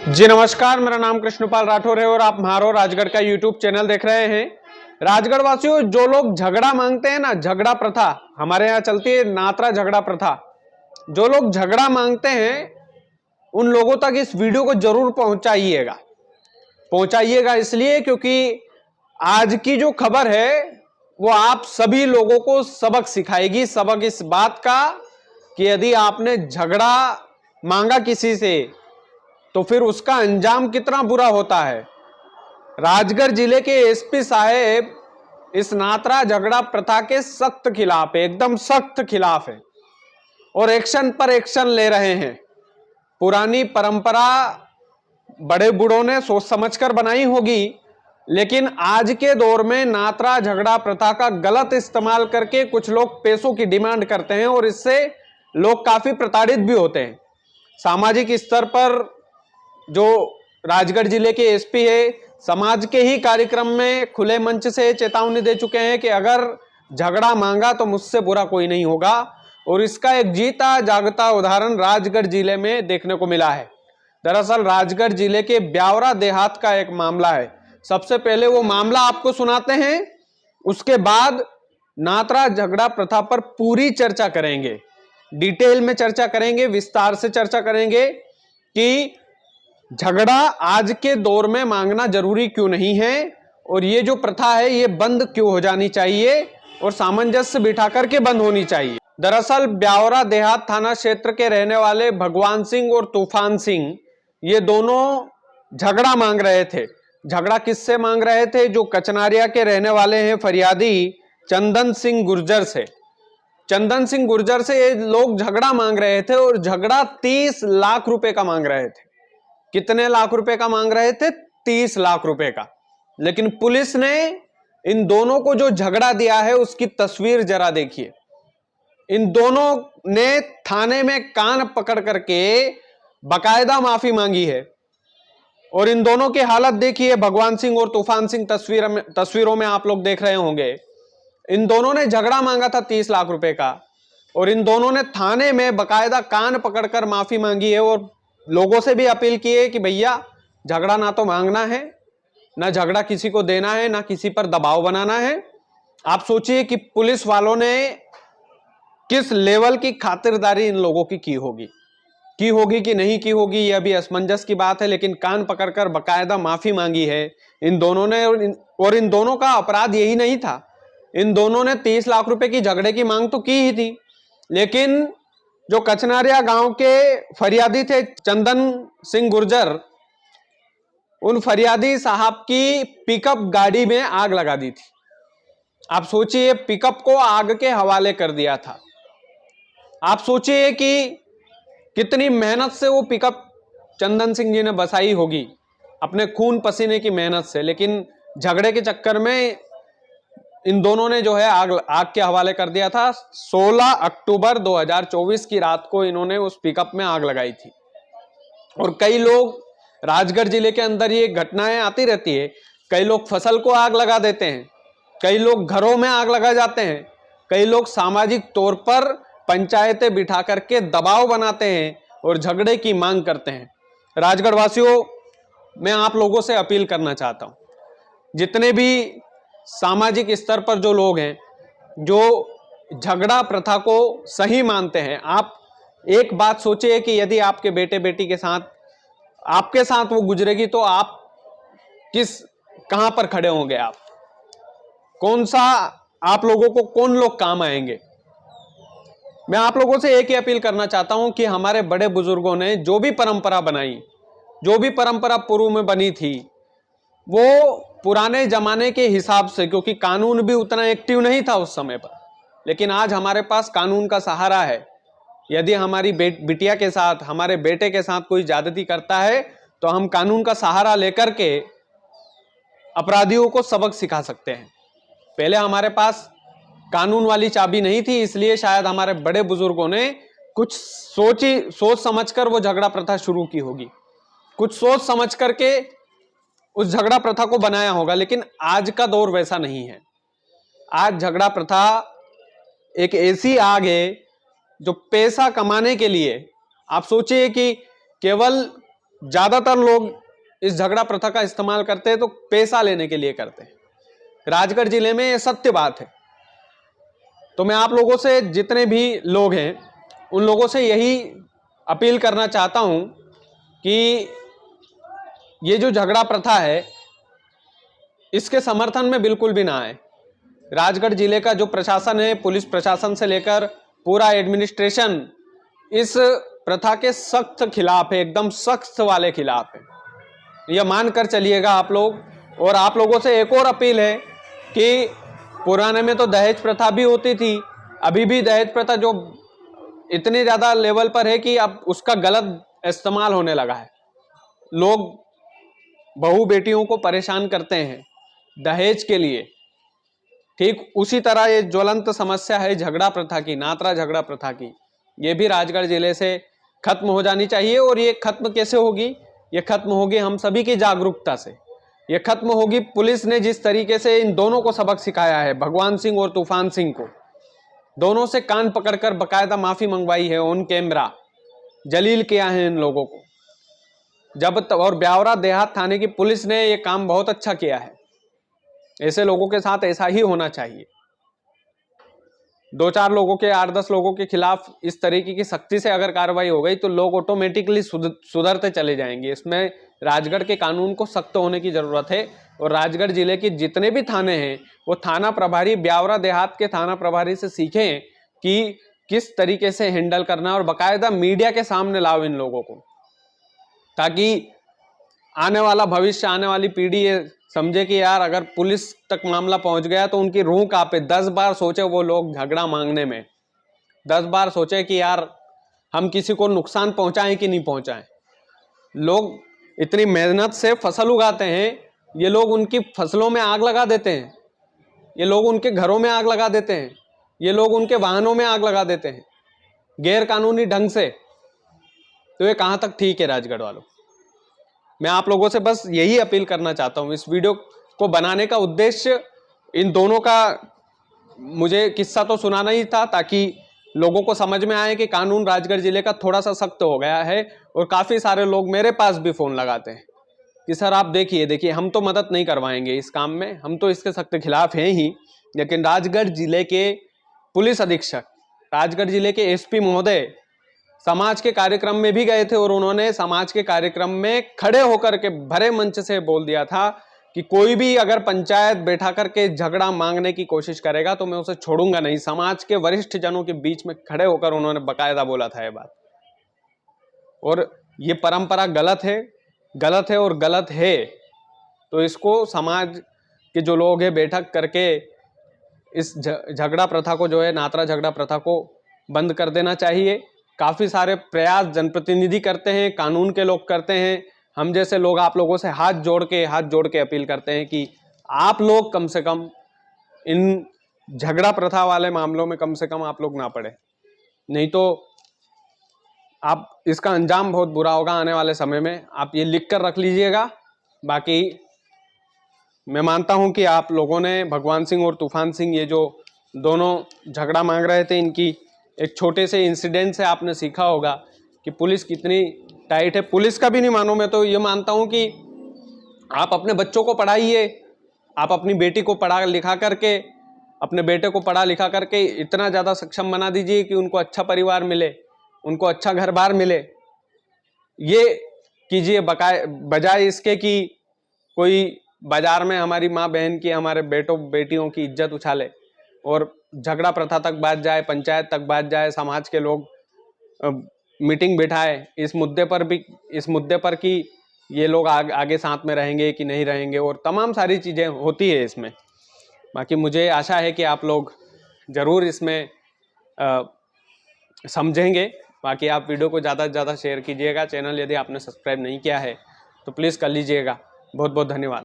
जी नमस्कार, मेरा नाम कृष्णपाल राठौर है और आप म्हारो राजगढ़ का यूट्यूब चैनल देख रहे हैं। राजगढ़ वासियों, जो लोग झगड़ा मांगते हैं ना, झगड़ा प्रथा हमारे यहाँ चलती है, नात्रा झगड़ा प्रथा। जो लोग झगड़ा मांगते हैं उन लोगों तक इस वीडियो को जरूर पहुंचाइएगा इसलिए क्योंकि आज की जो खबर है वो आप सभी लोगों को सबक सिखाएगी। सबक इस बात का कि यदि आपने झगड़ा मांगा किसी से तो फिर उसका अंजाम कितना बुरा होता है। राजगढ़ जिले के एसपी साहेब इस नात्रा झगड़ा प्रथा के सख्त खिलाफ है, एकदम सख्त खिलाफ है और एक्शन पर एक्शन ले रहे हैं। पुरानी परंपरा बड़े बूढ़ों ने सोच समझकर बनाई होगी, लेकिन आज के दौर में नात्रा झगड़ा प्रथा का गलत इस्तेमाल करके कुछ लोग पैसों की डिमांड करते हैं और इससे लोग काफी प्रताड़ित भी होते हैं। सामाजिक स्तर पर जो राजगढ़ जिले के एसपी है, समाज के ही कार्यक्रम में खुले मंच से चेतावनी दे चुके हैं कि अगर झगड़ा मांगा तो मुझसे बुरा कोई नहीं होगा। और इसका एक जीता जागता उदाहरण राजगढ़ जिले में देखने को मिला है। दरअसल राजगढ़ जिले के ब्यावरा देहात का एक मामला है। सबसे पहले वो मामला आपको सुनाते हैं, उसके बाद नात्रा झगड़ा प्रथा पर पूरी चर्चा करेंगे, डिटेल में चर्चा करेंगे, विस्तार से चर्चा करेंगे कि झगड़ा आज के दौर में मांगना जरूरी क्यों नहीं है और ये जो प्रथा है ये बंद क्यों हो जानी चाहिए और सामंजस्य बिठा करके बंद होनी चाहिए। दरअसल ब्यावरा देहात थाना क्षेत्र के रहने वाले भगवान सिंह और तूफान सिंह ये दोनों झगड़ा मांग रहे थे। झगड़ा किससे मांग रहे थे? जो कचनारिया के रहने वाले हैं फरियादी चंदन सिंह गुर्जर से। चंदन सिंह गुर्जर से ये लोग झगड़ा मांग रहे थे और झगड़ा 30 लाख रुपए का मांग रहे थे। कितने लाख रुपए का मांग रहे थे? 30 लाख रुपए का। लेकिन पुलिस ने इन दोनों को जो झगड़ा दिया है उसकी तस्वीर जरा देखिए। इन दोनों ने थाने में कान पकड़ करके बकायदा माफी मांगी है और इन दोनों की हालत देखिए। भगवान सिंह और तूफान सिंह तस्वीरों में आप लोग देख रहे होंगे। इन दोनों ने झगड़ा मांगा था 30 लाख रुपए का और इन दोनों ने थाने में बकायदा कान पकड़कर माफी मांगी है और लोगों से भी अपील की है कि भैया झगड़ा ना तो मांगना है, ना झगड़ा किसी को देना है, ना किसी पर दबाव बनाना है। आप सोचिए कि पुलिस वालों ने किस लेवल की खातिरदारी इन लोगों की होगी कि नहीं की होगी, यह अभी असमंजस की बात है। लेकिन कान पकड़कर बकायदा माफी मांगी है इन दोनों ने और इन दोनों का अपराध यही नहीं था। इन दोनों ने 30 लाख रुपए की झगड़े की मांग तो की ही थी, लेकिन जो कचनारिया गांव के फरियादी थे चंदन सिंह गुर्जर, उन फरियादी साहब की पिकअप गाड़ी में आग लगा दी थी। आप सोचिए, पिकअप को आग के हवाले कर दिया था। आप सोचिए कि कितनी मेहनत से वो पिकअप चंदन सिंह जी ने बसाई होगी, अपने खून पसीने की मेहनत से, लेकिन झगड़े के चक्कर में इन दोनों ने जो है आग के हवाले कर दिया था। 16 अक्टूबर 2024 की रात को इन्होंने उस पिकअप में आग लगाई थी। और कई लोग, राजगढ़ जिले के अंदर ये घटनाएं आती रहती है, कई लोग फसल को आग लगा देते हैं, कई लोग घरों में आग लगा जाते हैं, कई लोग सामाजिक तौर पर पंचायतें बिठा करके दबाव बनाते हैं और झगड़े की मांग करते हैं। राजगढ़ वासियों, मैं आप लोगों से अपील करना चाहता हूं, जितने भी सामाजिक स्तर पर जो लोग हैं जो झगड़ा प्रथा को सही मानते हैं, आप एक बात सोचिए कि यदि आपके बेटे बेटी के साथ आपके साथ वो गुजरेगी तो आप कहां पर खड़े होंगे? आप कौन सा, आप लोगों को कौन लोग काम आएंगे? मैं आप लोगों से एक ही अपील करना चाहता हूं कि हमारे बड़े बुजुर्गों ने जो भी परंपरा बनाई, जो भी परंपरा पूर्व में बनी थी, वो पुराने जमाने के हिसाब से, क्योंकि कानून भी उतना एक्टिव नहीं था उस समय पर, लेकिन आज हमारे पास कानून का सहारा है। यदि हमारी बिटिया के साथ, हमारे बेटे के साथ कोई ज्यादती करता है तो हम कानून का सहारा लेकर के अपराधियों को सबक सिखा सकते हैं। पहले हमारे पास कानून वाली चाबी नहीं थी, इसलिए शायद हमारे बड़े बुजुर्गों ने कुछ सोच समझकर वो झगड़ा प्रथा शुरू की होगी, कुछ सोच समझ करके उस झगड़ा प्रथा को बनाया होगा। लेकिन आज का दौर वैसा नहीं है। आज झगड़ा प्रथा एक ऐसी आग है जो पैसा कमाने के लिए, आप सोचिए कि केवल ज्यादातर लोग इस झगड़ा प्रथा का इस्तेमाल करते हैं तो पैसा लेने के लिए करते हैं। राजगढ़ जिले में ये सत्य बात है। तो मैं आप लोगों से, जितने भी लोग हैं, उन लोगों से यही अपील करना चाहता हूं कि ये जो झगड़ा प्रथा है इसके समर्थन में बिल्कुल भी ना आए। राजगढ़ जिले का जो प्रशासन है, पुलिस प्रशासन से लेकर पूरा एडमिनिस्ट्रेशन इस प्रथा के सख्त खिलाफ है, एकदम सख्त वाले खिलाफ है। यह मानकर चलिएगा आप लोग। और आप लोगों से एक और अपील है कि पुराने में तो दहेज प्रथा भी होती थी, अभी भी दहेज प्रथा जो इतने ज्यादा लेवल पर है कि अब उसका गलत इस्तेमाल होने लगा है। लोग बहू बेटियों को परेशान करते हैं दहेज के लिए। ठीक उसी तरह ये ज्वलंत समस्या है झगड़ा प्रथा की, नातरा झगड़ा प्रथा की। ये भी राजगढ़ जिले से खत्म हो जानी चाहिए। और ये खत्म कैसे होगी? ये खत्म होगी हम सभी की जागरूकता से। ये खत्म होगी पुलिस ने जिस तरीके से इन दोनों को सबक सिखाया है, भगवान सिंह और तूफान सिंह को, दोनों से कान पकड़कर बकायदा माफी मंगवाई है, ऑन कैमरा जलील किया है इन लोगों को। और ब्यावरा देहात थाने की पुलिस ने ये काम बहुत अच्छा किया है। ऐसे लोगों के साथ ऐसा ही होना चाहिए। 2-4 लोगों के, 8-10 लोगों के खिलाफ इस तरीके की सख्ती से अगर कार्रवाई हो गई तो लोग ऑटोमेटिकली सुधरते चले जाएंगे। इसमें राजगढ़ के कानून को सख्त होने की जरूरत है। और राजगढ़ जिले के जितने भी थाने हैं वो थाना प्रभारी, ब्यावरा देहात के थाना प्रभारी से सीखें कि किस तरीके से हैंडल करना है, और बाकायदा मीडिया के सामने लाओ इन लोगों को, ताकि आने वाला भविष्य, आने वाली पीढ़ी ये समझे कि यार अगर पुलिस तक मामला पहुंच गया तो उनकी रूह कांपे। 10 बार सोचे वो लोग झगड़ा मांगने में, 10 बार सोचे कि यार हम किसी को नुकसान पहुंचाएं कि नहीं पहुंचाएं। लोग इतनी मेहनत से फसल उगाते हैं, ये लोग उनकी फसलों में आग लगा देते हैं, ये लोग उनके घरों में आग लगा देते हैं, ये लोग उनके वाहनों में आग लगा देते हैं गैर कानूनी ढंग से। तो ये कहां तक ठीक है राजगढ़ वालों? मैं आप लोगों से बस यही अपील करना चाहता हूं। इस वीडियो को बनाने का उद्देश्य इन दोनों का मुझे किस्सा तो सुनाना ही था, ताकि लोगों को समझ में आए कि कानून राजगढ़ जिले का थोड़ा सा सख्त हो गया है। और काफी सारे लोग मेरे पास भी फोन लगाते हैं कि सर आप देखिए हम तो मदद नहीं करवाएंगे इस काम में, हम तो इसके सख्त खिलाफ हैं ही। लेकिन राजगढ़ जिले के पुलिस अधीक्षक, राजगढ़ जिले के एसपी महोदय समाज के कार्यक्रम में भी गए थे, और उन्होंने समाज के कार्यक्रम में खड़े होकर के भरे मंच से बोल दिया था कि कोई भी अगर पंचायत बैठा करके झगड़ा मांगने की कोशिश करेगा तो मैं उसे छोड़ूंगा नहीं। समाज के वरिष्ठ जनों के बीच में खड़े होकर उन्होंने बकायदा बोला था ये बात। और ये परंपरा गलत है और गलत है। तो इसको समाज के जो लोग हैं बैठक करके इस झगड़ा प्रथा को, जो है नातरा झगड़ा प्रथा को बंद कर देना चाहिए। काफी सारे प्रयास जनप्रतिनिधि करते हैं, कानून के लोग करते हैं। हम जैसे लोग आप लोगों से हाथ जोड़ के अपील करते हैं कि आप लोग कम से कम इन झगड़ा प्रथा वाले मामलों में कम से कम आप लोग ना पड़े, नहीं तो आप इसका अंजाम बहुत बुरा होगा आने वाले समय में। आप ये लिख कर रख लीजिएगा। बाकी मैं मानता हूं कि आप लोगों ने भगवान सिंह और तूफान सिंह, ये जो दोनों झगड़ा मांग रहे थे, इनकी एक छोटे से इंसिडेंट से आपने सीखा होगा कि पुलिस कितनी टाइट है। पुलिस का भी नहीं मानो, मैं तो ये मानता हूं कि आप अपने बच्चों को पढ़ाइए, आप अपनी बेटी को पढ़ा लिखा करके, अपने बेटे को पढ़ा लिखा करके इतना ज़्यादा सक्षम बना दीजिए कि उनको अच्छा परिवार मिले, उनको अच्छा घर बार मिले। ये कीजिए बजाय इसके कि कोई बाजार में हमारी माँ बहन की, हमारे बेटों बेटियों की इज्जत उछाले और झगड़ा प्रथा तक बात जाए, पंचायत तक बात जाए, समाज के लोग मीटिंग बिठाए इस मुद्दे पर कि ये लोग आगे साथ में रहेंगे कि नहीं रहेंगे, और तमाम सारी चीज़ें होती है इसमें। बाकी मुझे आशा है कि आप लोग ज़रूर इसमें समझेंगे। बाकी आप वीडियो को ज़्यादा से ज़्यादा शेयर कीजिएगा। चैनल यदि आपने सब्सक्राइब नहीं किया है तो प्लीज़ कर लीजिएगा। बहुत बहुत धन्यवाद।